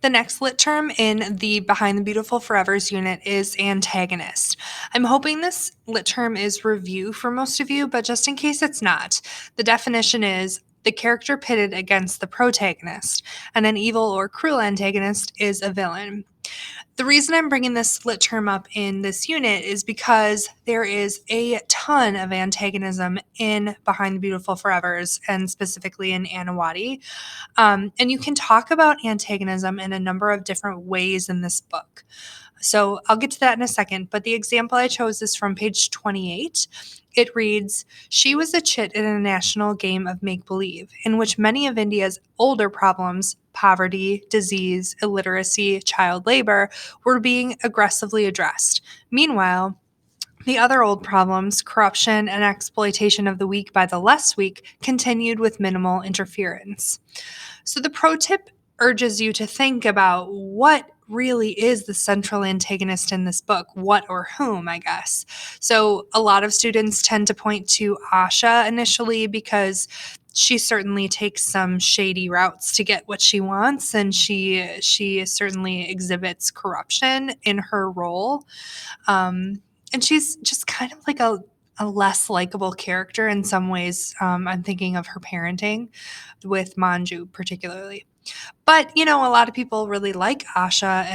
The next lit term in the Behind the Beautiful Forevers unit is antagonist. I'm hoping this lit term is review for most of you, but just in case it's not, the definition is the character pitted against the protagonist, and an evil or cruel antagonist is a villain. The reason I'm bringing this lit term up in this unit is because there is a ton of antagonism in Behind the Beautiful Forevers, and specifically in Anawati. And you can talk about antagonism in a number of different ways in this book. So I'll get to that in a second, but the example I chose is from page 28. It reads, "She was a chit in a national game of make-believe, in which many of India's older problems, poverty, disease, illiteracy, child labor, were being aggressively addressed. Meanwhile, the other old problems, corruption and exploitation of the weak by the less weak, continued with minimal interference." So the pro tip urges you to think about what really is the central antagonist in this book, what or whom, I guess. So a lot of students tend to point to Asha initially because she certainly takes some shady routes to get what she wants, and she certainly exhibits corruption in her role. And she's just kind of like a less likable character in some ways. I'm thinking of her parenting with Manju particularly. But, a lot of people really like Asha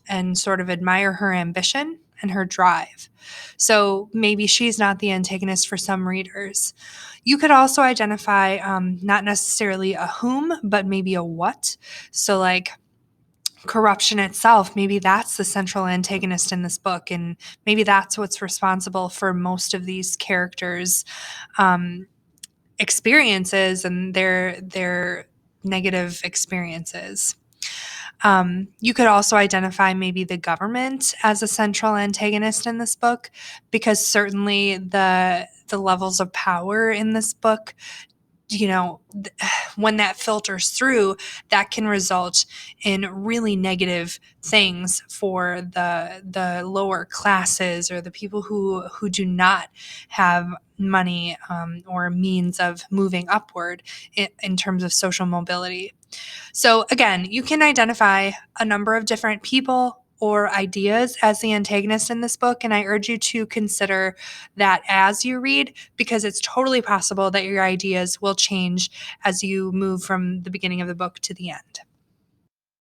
and sort of admire her ambition and her drive. So maybe she's not the antagonist for some readers. You could also identify not necessarily a whom, but maybe a what. So like corruption itself, maybe that's the central antagonist in this book, and maybe that's what's responsible for most of these characters' experiences and their negative experiences. You could also identify maybe the government as a central antagonist in this book, because certainly the levels of power in this book, when that filters through, that can result in really negative things for the lower classes, or the people who do not have money or means of moving upward in terms of social mobility. So again, you can identify a number of different people or ideas as the antagonist in this book, and I urge you to consider that as you read, because it's totally possible that your ideas will change as you move from the beginning of the book to the end.